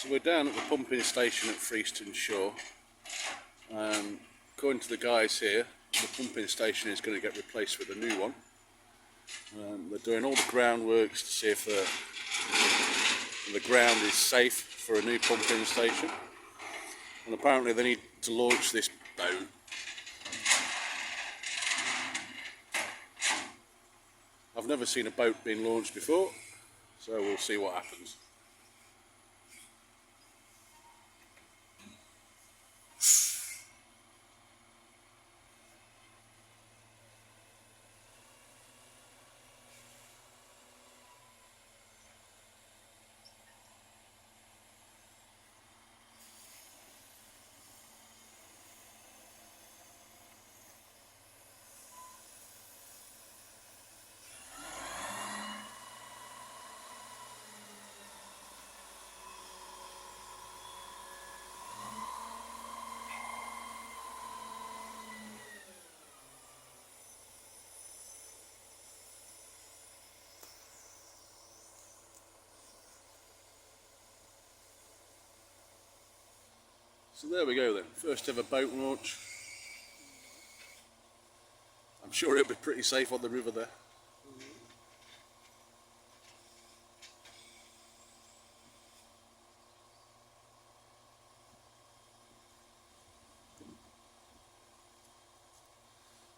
So we're down at the pumping station at Freeston Shore. According to the guys here, the pumping station is going to get replaced with a new one. They're doing all the groundworks to see if the ground is safe for a new pumping station. And apparently they need to launch this boat. I've never seen a boat being launched before, so we'll see what happens. So there we go then, first ever boat launch. I'm sure it'll be pretty safe on the river there.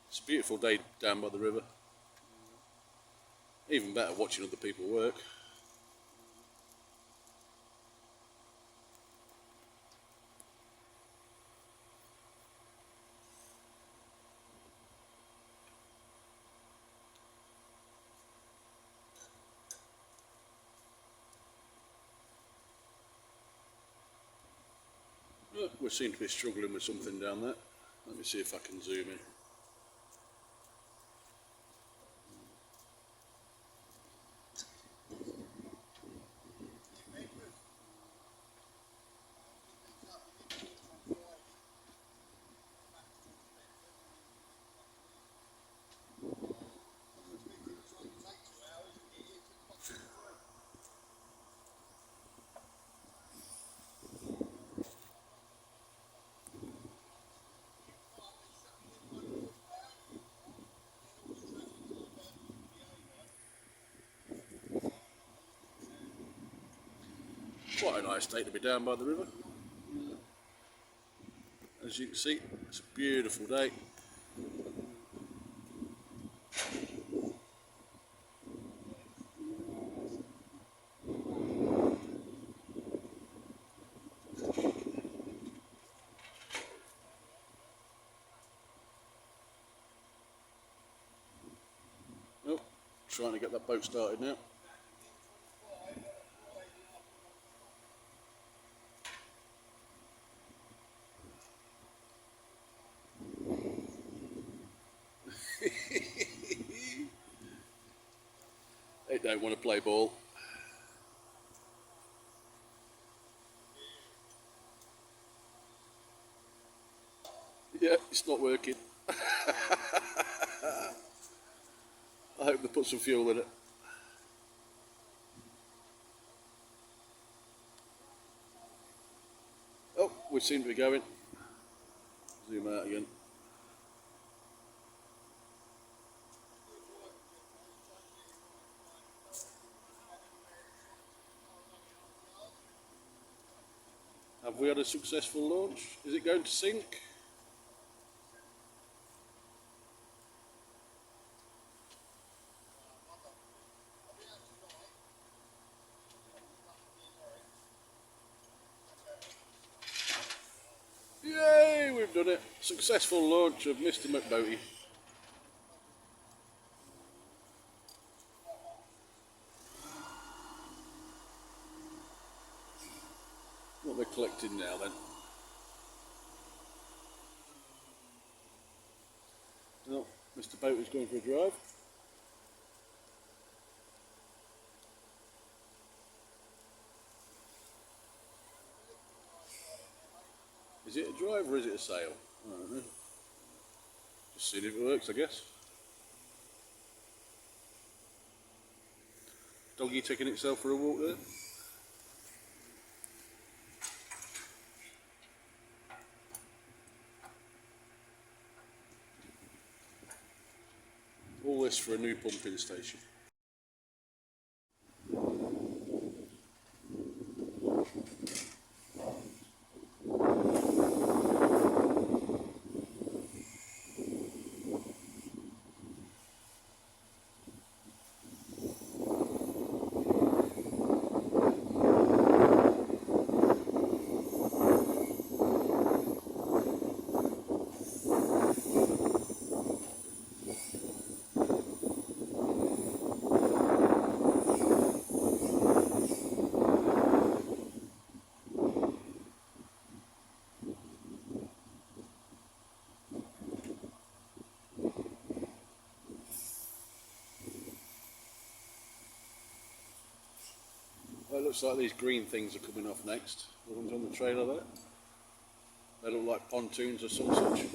It's a beautiful day down by the river. Even better watching other people work. We seem to be struggling with something down there. Let me see if I can zoom in. Quite a nice day to be down by the river. As you can see, it's a beautiful day. Oh, trying to get that boat started now. They don't want to play ball. Yeah, it's not working. I hope they put some fuel in it. Oh, we seem to be going. Zoom out again. Have we had a successful launch? Is it going to sink? Yay, we've done it. Successful launch of Mr. McBoaty. What we're collecting now then. Oh, Mr. Boaty's going for a drive. Is it a drive or is it a sail? I don't know. Just seeing if it works, I guess. Doggy taking itself for a walk there. All this for a new pumping station. Well, it looks like these green things are coming off next. The ones on the trailer there. They look like pontoons or some such.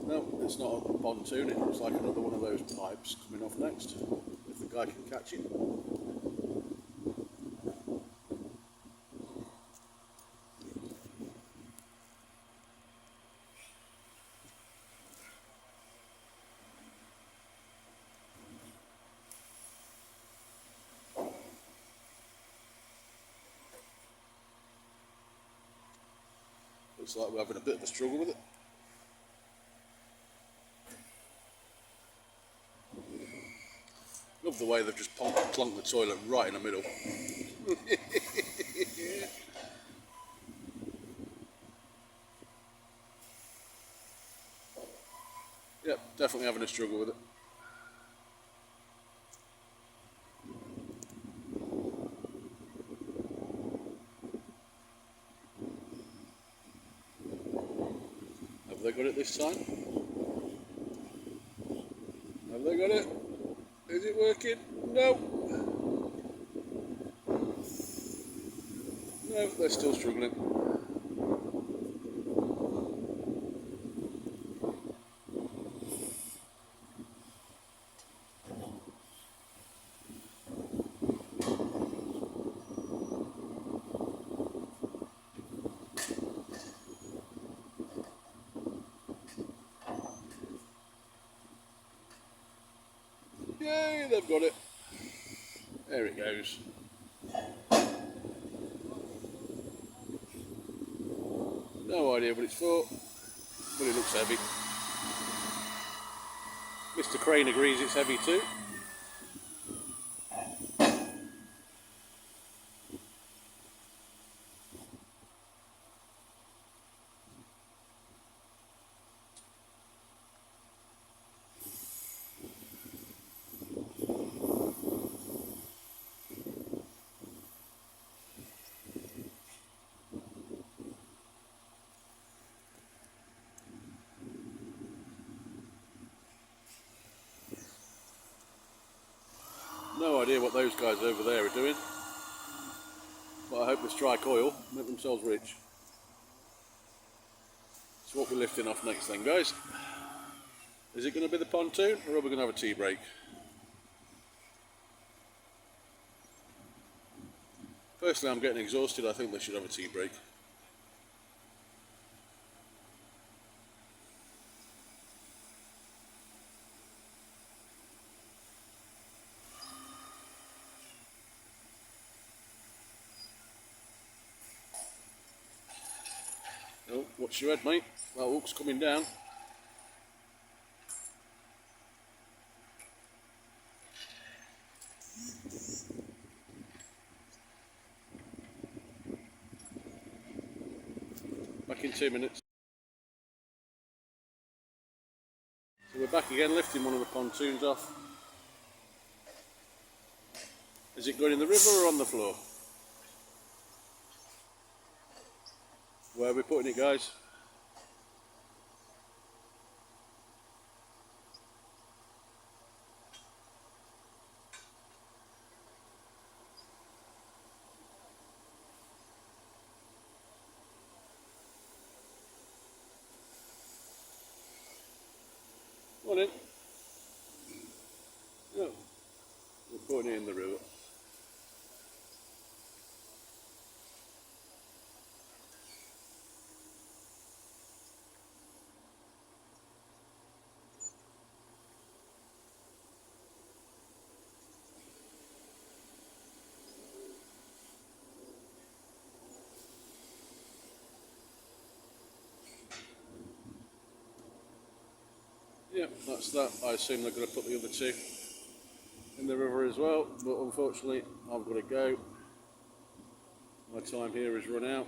No, it's not a pontoon, it looks like another one of those pipes coming off next, if the guy can catch it. Looks like we're having a bit of a struggle with it. Love the way they've just plonked the toilet right in the middle. Yep, definitely having a struggle with it. Have they got it this time? Have they got it? Is it working? No. No, they're still struggling. Yay, they've got it. There it goes. No idea what it's for, but it looks heavy. Mr. Crane agrees it's heavy too. No idea what those guys over there are doing, but I hope they strike oil, make themselves rich. So what we're lifting off next then, guys? Is it going to be the pontoon, or are we going to have a tea break? Personally, I'm getting exhausted. I think they should have a tea break. Oh, watch your head, mate. That hook's coming down. Back in 2 minutes. back again, lifting one of the pontoons off. Is it going in the river or on the floor? Where are we putting it, guys? Come on in. No, we're putting it in the river. Yeah, that's that. I assume they're going to put the other two in the river as well, but unfortunately I've got to go. My time here has run out.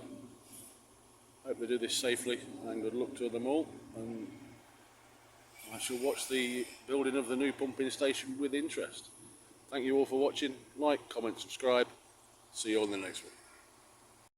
Hope they do this safely, and good luck to them all. And I shall watch the building of the new pumping station with interest. Thank you all for watching. Like, comment, subscribe. See you on the next one.